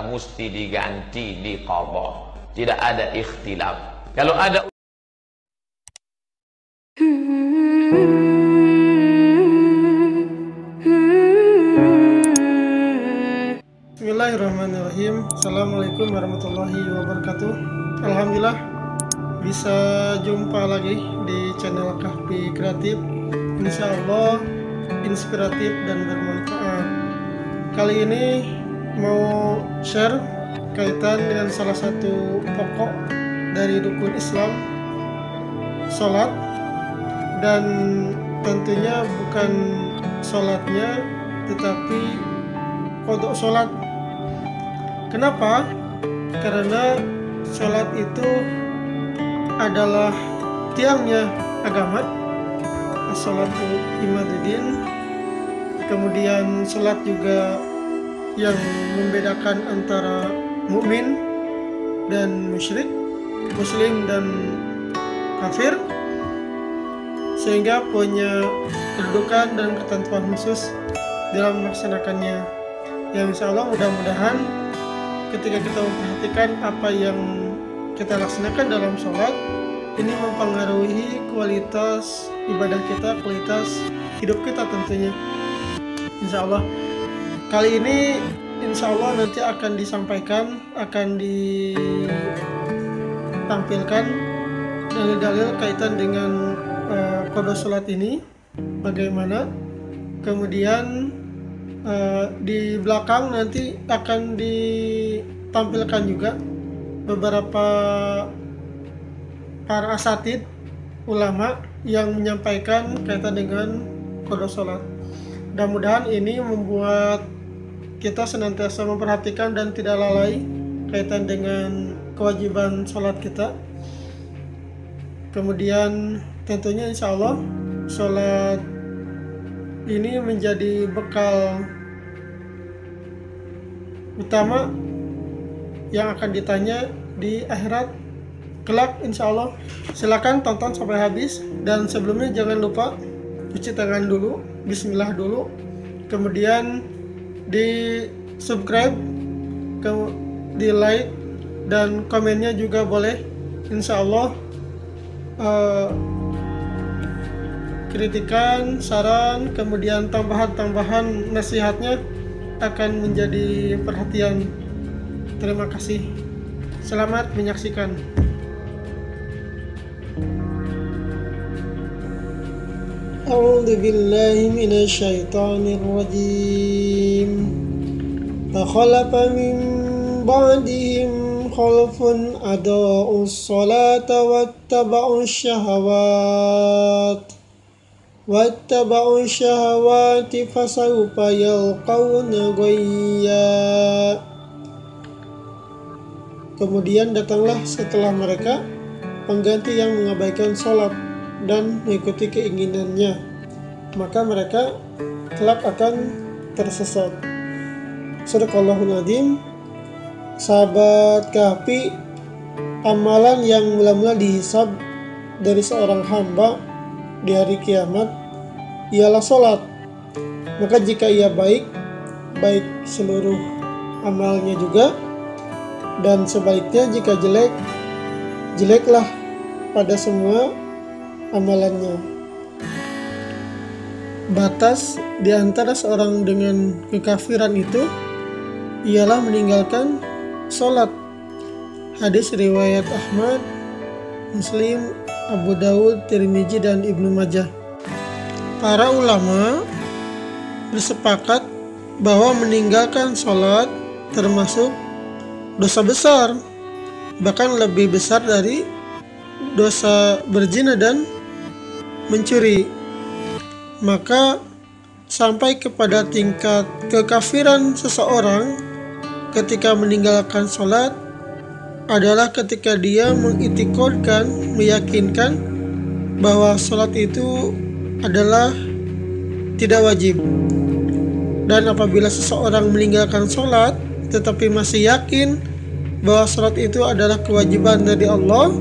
mesti diganti, diqadha. Tidak ada ikhtilaf. Kalau ada Bismillahirrahmanirrahim. Assalamualaikum warahmatullahi wabarakatuh. Alhamdulillah bisa jumpa lagi di channel Kahfi Kreatif. Insya Allah inspiratif dan bermanfaat. Kali ini mau share kaitan dengan salah satu pokok dari rukun Islam, sholat. Dan tentunya bukan sholatnya, tetapi qadha sholat. Kenapa? Karena sholat itu adalah tiangnya agama. As-sholatu imaduddin. Kemudian sholat juga yang membedakan antara mukmin dan musyrik, muslim dan kafir, sehingga punya kedudukan dan ketentuan khusus dalam melaksanakannya. Yang insya Allah mudah-mudahan ketika kita memperhatikan apa yang kita laksanakan dalam sholat, ini mempengaruhi kualitas ibadah kita, kualitas hidup kita tentunya. Insya Allah kali ini insya Allah nanti akan disampaikan, akan ditampilkan dalil-dalil kaitan dengan qadha sholat ini bagaimana. Kemudian di belakang nanti akan ditampilkan juga beberapa para asatid ulama yang menyampaikan kaitan dengan qadha sholat. Mudah-mudahan ini membuat kita senantiasa memperhatikan dan tidak lalai kaitan dengan kewajiban sholat kita. Kemudian tentunya insya Allah sholat ini menjadi bekal utama yang akan ditanya di akhirat kelak insya Allah. Silakan tonton sampai habis, dan sebelumnya jangan lupa cuci tangan dulu, bismillah dulu, kemudian di subscribe, di like, dan komennya juga boleh. Insya Allah kritikan, saran, kemudian tambahan-tambahan nasihatnya akan menjadi perhatian. Terima kasih. Selamat menyaksikan. A'udzu billahi minasyaitonir rajim. Fakhalafa min ba'dihim khalfun adaa'us salata wattaba'us syahawati fasawfa yalqawna ghayya. Kemudian datanglah setelah mereka pengganti yang mengabaikan sholat dan mengikuti keinginannya, maka mereka kelak akan tersesat. Shadaqallahul adzim. Sahabat Kahfi, amalan yang mula-mula dihisab dari seorang hamba di hari kiamat ialah sholat. Maka jika ia baik seluruh amalnya juga, dan sebaliknya jika jeleklah pada semua amalannya. Batas di antara seorang dengan kekafiran itu ialah meninggalkan sholat. Hadis riwayat Ahmad, Muslim, Abu Dawud, Tirmizi, dan Ibnu Majah. Para ulama bersepakat bahwa meninggalkan sholat termasuk dosa besar, bahkan lebih besar dari dosa berzina dan mencuri. Maka sampai kepada tingkat kekafiran seseorang ketika meninggalkan sholat adalah ketika dia mengitikadkan, meyakinkan bahwa sholat itu adalah tidak wajib. Dan apabila seseorang meninggalkan sholat tetapi masih yakin bahwa sholat itu adalah kewajiban dari Allah,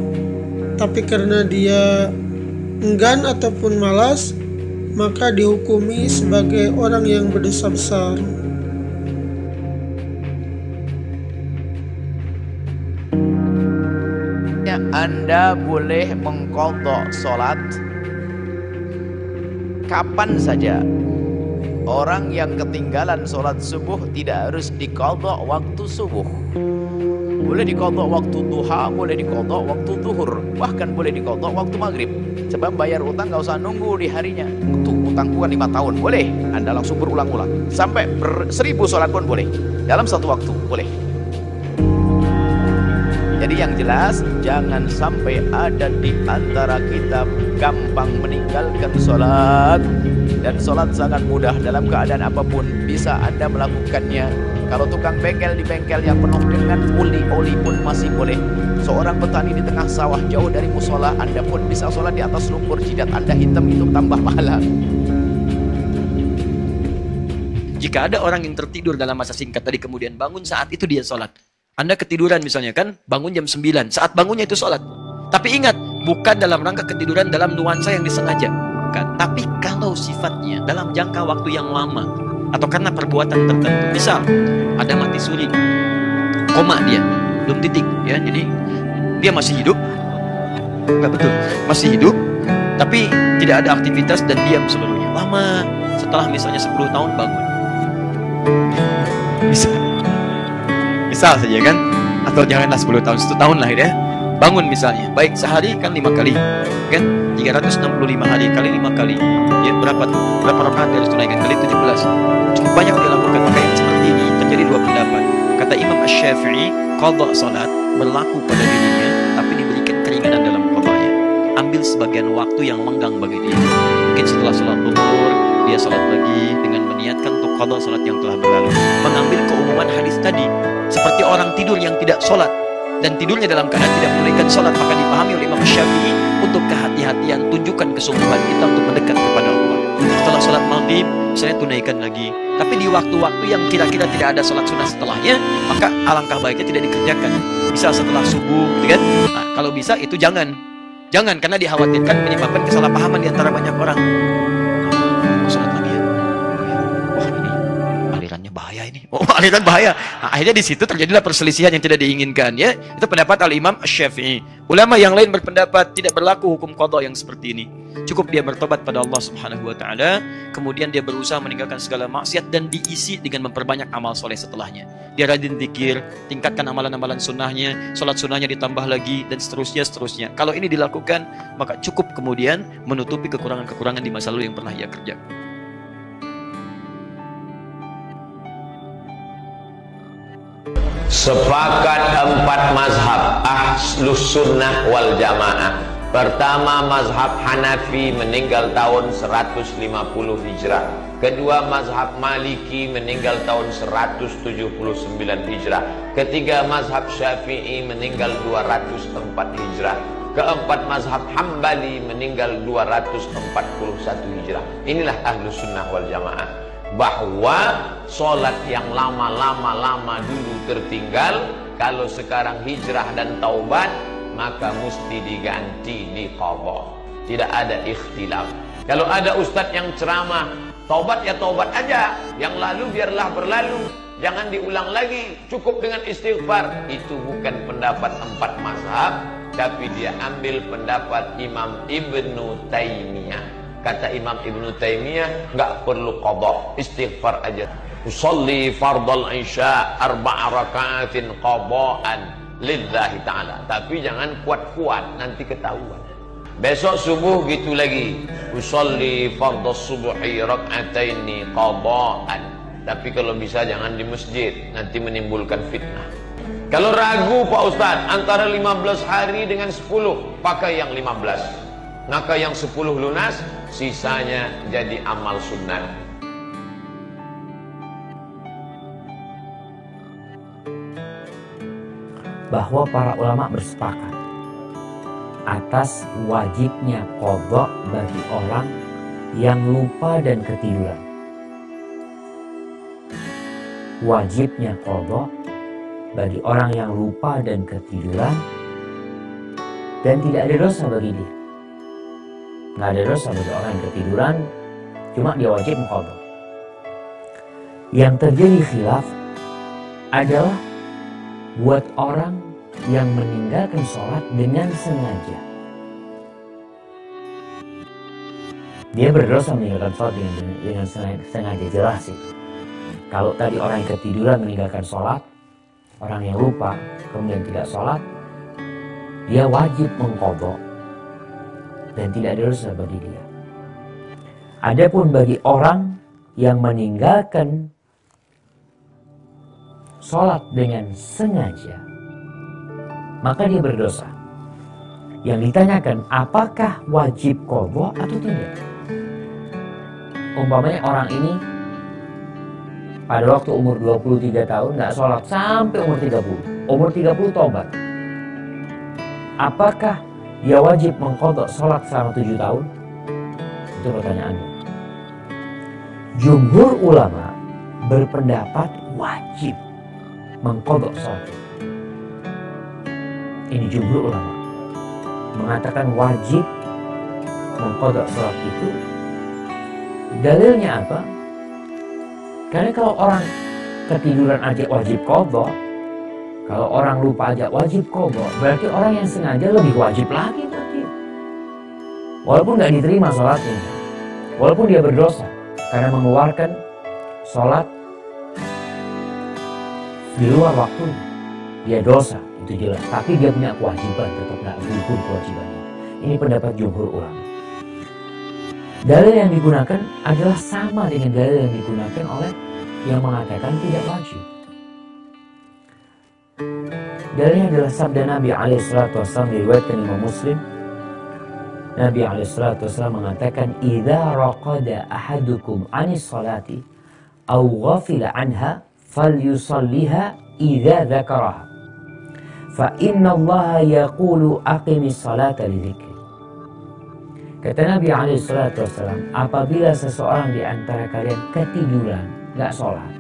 tapi karena dia enggan ataupun malas, maka dihukumi sebagai orang yang berdosa besar. bahwasanya Anda boleh mengqadha sholat kapan saja. Orang yang ketinggalan sholat subuh tidak harus diqadha waktu subuh. Boleh diqadha waktu duha, boleh diqadha waktu zuhur, bahkan boleh diqadha waktu maghrib. Sebab bayar utang gak usah nunggu di harinya. Tuh utangku kan 5 tahun, boleh Anda langsung berulang-ulang sampai 1000 sholat pun boleh dalam satu waktu, boleh. Jadi yang jelas jangan sampai ada di antara kita gampang meninggalkan sholat. Dan sholat sangat mudah dalam keadaan apapun bisa Anda melakukannya. Kalau tukang bengkel di bengkel yang penuh dengan oli pun masih boleh. Seorang petani di tengah sawah jauh dari musola, Anda pun bisa sholat di atas lumpur. Jidat Anda hitam itu tambah pahala. Jika ada orang yang tertidur dalam masa singkat tadi kemudian bangun saat itu dia sholat. Anda ketiduran misalnya kan, bangun jam 9, saat bangunnya itu sholat. Tapi ingat, bukan dalam rangka ketiduran dalam nuansa yang disengaja. Bukan. Tapi kalau sifatnya dalam jangka waktu yang lama, atau karena perbuatan tertentu, misal ada mati suri, koma dia, belum titik, ya, jadi dia masih hidup, nggak betul, masih hidup, tapi tidak ada aktivitas dan diam seluruhnya. Lama, setelah misalnya 10 tahun bangun. Misal saja kan, atau janganlah 10 tahun, 1 tahun lah ya, bangun misalnya, baik sehari kan 5 kali, kan 365 hari kali 5 kali, ya berapa rakaat harus tunaikan kali 17. Cukup banyak dilakukan. Maka yang seperti ini terjadi 2 pendapat. Kata Imam Asy-Syafi'i, qadha salat berlaku pada dirinya, tapi diberikan keringanan dalam qadhanya. Ambil sebagian waktu yang lenggang bagi dia. Mungkin setelah salat zuhur dia salat lagi dengan meniatkan untuk qadha salat yang telah berlalu. Mengambil keumuman hadis tadi, seperti orang tidur yang tidak salat dan tidurnya dalam keadaan tidak menunaikan salat, maka dipahami oleh Imam Syafi'i untuk kehati-hatian, tunjukkan kesungguhan kita untuk mendekat kepada Allah. Setelah salat maghrib, saya tunaikan lagi. Tapi di waktu-waktu yang kira-kira tidak ada salat sunnah setelahnya, maka alangkah baiknya tidak dikerjakan. Bisa setelah subuh, gitu kan? Nah, kalau bisa itu jangan, karena dikhawatirkan menyebabkan kesalahpahaman di antara banyak orang. Salat lagi ya. Wah ini alirannya bahaya ini. Oh aliran bahaya. Nah, akhirnya di situ terjadilah perselisihan yang tidak diinginkan, ya. Itu pendapat Al-Imam Asy-Syafi'i. Ulama yang lain berpendapat tidak berlaku hukum qadha yang seperti ini. Cukup dia bertobat pada Allah Subhanahu wa taala, kemudian dia berusaha meninggalkan segala maksiat dan diisi dengan memperbanyak amal soleh setelahnya. Dia rajin zikir, tingkatkan amalan-amalan sunnahnya, sholat sunnahnya ditambah lagi dan seterusnya. Kalau ini dilakukan, maka cukup kemudian menutupi kekurangan-kekurangan di masa lalu yang pernah ia kerjakan. Sepakat 4 mazhab Ahlus Sunnah wal Jamaah. Pertama, mazhab Hanafi meninggal tahun 150 Hijrah. Kedua, mazhab Maliki meninggal tahun 179 Hijrah. Ketiga, mazhab Syafi'i meninggal 204 Hijrah. Keempat, mazhab Hambali meninggal 241 Hijrah. Inilah Ahlus Sunnah wal Jamaah. Bahwa sholat yang lama dulu tertinggal, kalau sekarang hijrah dan taubat, maka mesti diganti di qadha. Tidak ada ikhtilaf. Kalau ada ustadz yang ceramah, taubat ya taubat aja, yang lalu biarlah berlalu, jangan diulang lagi, cukup dengan istighfar. Itu bukan pendapat 4 mazhab, tapi dia ambil pendapat Imam Ibnu Taimiyah. Kata Imam Ibnu Taimiyah, nggak perlu qadha, istighfar aja. Usolli fardal isya 4 rakaatin qadhaan lillahi ta'ala. Tapi jangan kuat-kuat, nanti ketahuan. Besok subuh gitu lagi. Usolli fardal subuhi rak'ataini qadhaan. Tapi kalau bisa jangan di masjid, nanti menimbulkan fitnah. Kalau ragu Pak Ustadz, antara 15 hari dengan 10, pakai yang 15. Maka yang 10 lunas, sisanya jadi amal sunnah. Bahwa para ulama bersepakat atas wajibnya qadha bagi orang yang lupa dan ketiduran. Wajibnya qadha bagi orang yang lupa dan ketiduran, dan tidak ada dosa bagi dia. Nggak ada dosa bagi orang yang ketiduran, cuma dia wajib qadha. Yang terjadi khilaf adalah buat orang yang meninggalkan sholat dengan sengaja. Dia berdosa meninggalkan sholat dengan sengaja, jelas itu. Kalau tadi orang yang ketiduran meninggalkan sholat, orang yang lupa kemudian tidak sholat, dia wajib mengqadha dan tidak ada dosa bagi dia. Adapun bagi orang yang meninggalkan sholat dengan sengaja, maka dia berdosa. Yang ditanyakan, apakah wajib qadha atau tidak? Umpamanya orang ini pada waktu umur 23 tahun nggak sholat sampai umur 30. Umur 30 tobat. Apakah dia wajib mengqadha sholat selama 7 tahun? Itu pertanyaannya. Jumhur ulama berpendapat wajib mengqadha sholat. Ini jumhur ulama mengatakan wajib mengqadha sholat itu. Dalilnya apa? Karena kalau orang ketiduran aja wajib qadha, kalau orang lupa aja wajib qadha, berarti orang yang sengaja lebih wajib lagi buat dia. Walaupun nggak diterima sholatnya, walaupun dia berdosa karena mengeluarkan sholat di luar waktu, dia dosa, itu jelas. Tapi dia punya kewajiban, tetap nggak gugur kewajibannya. Ini pendapat jumhur ulama. Dalil yang digunakan adalah sama dengan dalil yang digunakan oleh yang mengatakan tidak wajib. Dalilnya adalah sabda Nabi SAW diriwayatkan Imam Muslim. Nabi SAW mengatakan, "Idza raqada ahadukum 'anis salati aw ghafila 'anha falyusalliha idza dzakaraha. Fa inna Allah yaqulu aqimis salata li dzikri." Kata Nabi SAW, apabila seseorang di antara kalian ketiduran, nggak sholat,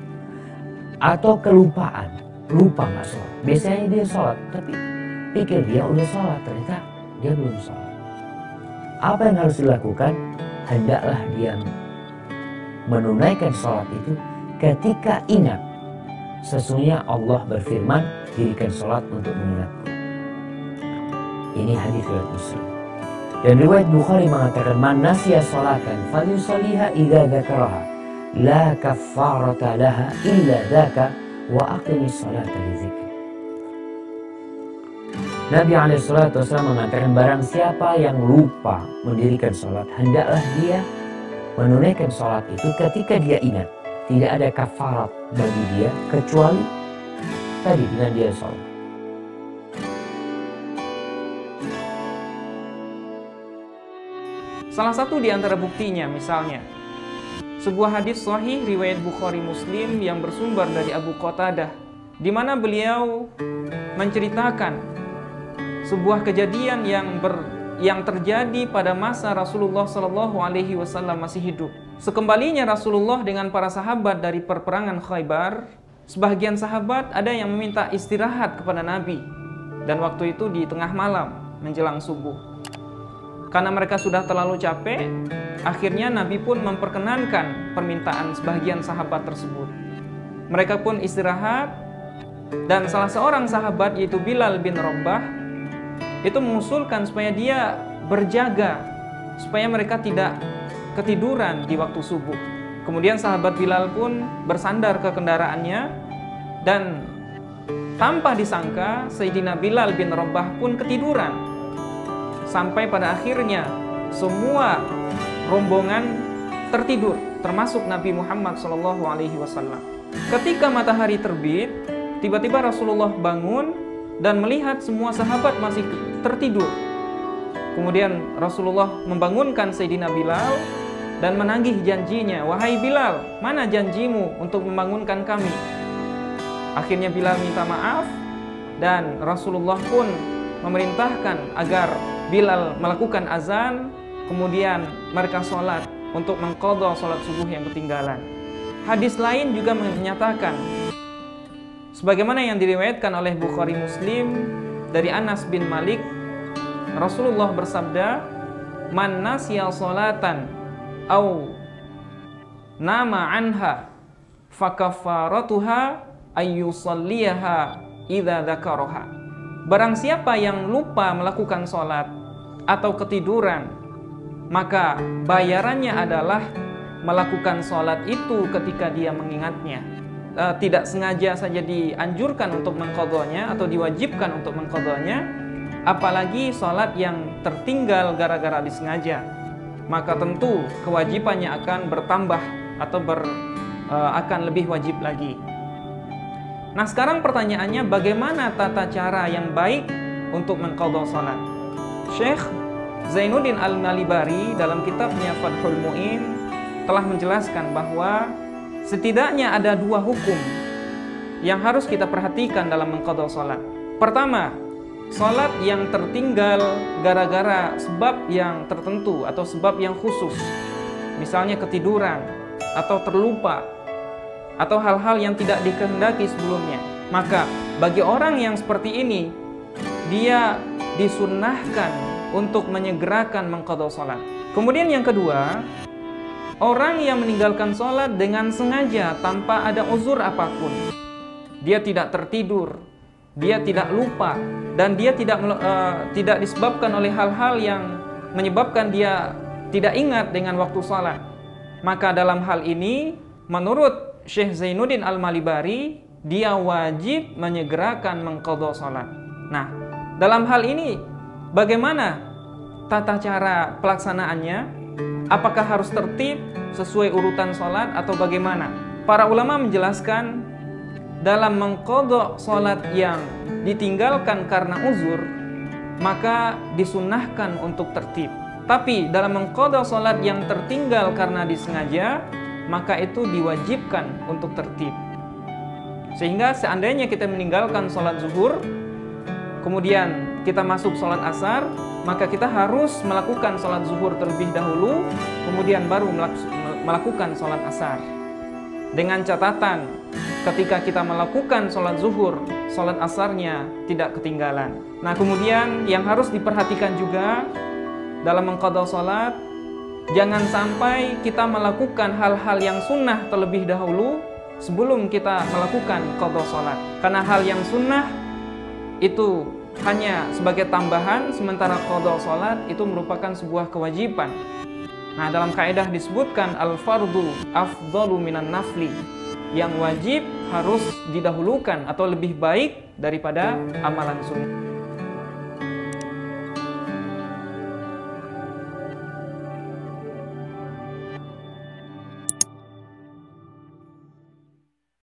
atau kelupaan, lupa nggak sholat. Biasanya dia sholat, tapi pikir dia udah sholat, ternyata dia belum sholat. Apa yang harus dilakukan? Hendaklah dia menunaikan sholat itu ketika ingat. Sesungguhnya Allah berfirman, dirikan sholat untuk mengingatku. Ini hadis riwayat Muslim. Dan riwayat Bukhari mengatakan, man nasiya sholatan falyusalliha idza dzakaraha la kaffarata laha illa dzaka wa aqimis sholata li dzikri. Nabi SAW mengatakan, barang siapa yang lupa mendirikan sholat, hendaklah dia menunaikan sholat itu ketika dia ingat. Tidak ada kafarat bagi dia kecuali tadi dengan dia sholat. Salah satu di antara buktinya misalnya sebuah hadis sahih riwayat Bukhari Muslim yang bersumber dari Abu Qatadah, di mana beliau menceritakan sebuah kejadian yang terjadi pada masa Rasulullah SAW masih hidup. Sekembalinya Rasulullah dengan para sahabat dari perperangan Khaybar, sebagian sahabat ada yang meminta istirahat kepada Nabi, dan waktu itu di tengah malam menjelang subuh. Karena mereka sudah terlalu capek, akhirnya Nabi pun memperkenankan permintaan sebagian sahabat tersebut. Mereka pun istirahat, dan salah seorang sahabat yaitu Bilal bin Rabah itu mengusulkan supaya dia berjaga, supaya mereka tidak ketiduran di waktu subuh. Kemudian sahabat Bilal pun bersandar ke kendaraannya, dan tanpa disangka Sayyidina Bilal bin Rabah pun ketiduran. Sampai pada akhirnya semua rombongan tertidur, termasuk Nabi Muhammad SAW. Ketika matahari terbit, tiba-tiba Rasulullah bangun dan melihat semua sahabat masih tertidur. Kemudian Rasulullah membangunkan Sayyidina Bilal dan menagih janjinya, "Wahai Bilal, mana janjimu untuk membangunkan kami?" Akhirnya Bilal minta maaf, dan Rasulullah pun memerintahkan agar Bilal melakukan azan, kemudian mereka sholat untuk mengqadha sholat subuh yang ketinggalan. Hadis lain juga menyatakan, sebagaimana yang diriwayatkan oleh Bukhari Muslim dari Anas bin Malik, Rasulullah bersabda, "Man nasiya sholatan au nama anha fakaffaratuha ayyusalliyaha idza dzakaraha." barang siapa yang lupa melakukan sholat atau ketiduran, maka bayarannya adalah melakukan sholat itu ketika dia mengingatnya. Tidak sengaja saja dianjurkan untuk mengqadhanya atau diwajibkan untuk mengqadhanya, apalagi sholat yang tertinggal gara-gara disengaja, maka tentu kewajibannya akan bertambah atau akan lebih wajib lagi. Nah, sekarang pertanyaannya, bagaimana tata cara yang baik untuk mengqadha sholat? Syekh Zainuddin Al-Malibari dalam kitabnya Fathul Mu'in telah menjelaskan bahwa setidaknya ada dua hukum yang harus kita perhatikan dalam mengqadha sholat. Pertama, sholat yang tertinggal gara-gara sebab yang tertentu atau sebab yang khusus, misalnya ketiduran atau terlupa atau hal-hal yang tidak dikehendaki sebelumnya, maka bagi orang yang seperti ini, dia disunnahkan untuk menyegerakan mengqadha sholat. Kemudian yang kedua, orang yang meninggalkan sholat dengan sengaja tanpa ada uzur apapun, dia tidak tertidur, dia tidak lupa, dan dia tidak disebabkan oleh hal-hal yang menyebabkan dia tidak ingat dengan waktu sholat, maka dalam hal ini menurut Syekh Zainuddin Al-Malibari, dia wajib menyegerakan mengqadha sholat. Nah, dalam hal ini bagaimana tata cara pelaksanaannya? Apakah harus tertib sesuai urutan sholat atau bagaimana? Para ulama menjelaskan, dalam mengqadha sholat yang ditinggalkan karena uzur, maka disunnahkan untuk tertib. Tapi dalam mengqadha sholat yang tertinggal karena disengaja, maka itu diwajibkan untuk tertib. Sehingga seandainya kita meninggalkan sholat zuhur, kemudian kita masuk sholat asar, maka kita harus melakukan sholat zuhur terlebih dahulu, kemudian baru melakukan sholat asar. Dengan catatan, ketika kita melakukan sholat zuhur, sholat asarnya tidak ketinggalan. Nah, kemudian yang harus diperhatikan juga dalam mengqadha sholat, jangan sampai kita melakukan hal-hal yang sunnah terlebih dahulu sebelum kita melakukan qadha sholat. Karena hal yang sunnah itu hanya sebagai tambahan, sementara qadha sholat itu merupakan sebuah kewajiban. Nah, dalam kaidah disebutkan al-fardu afdalu minan nafli, yang wajib harus didahulukan atau lebih baik daripada amalan sunnah.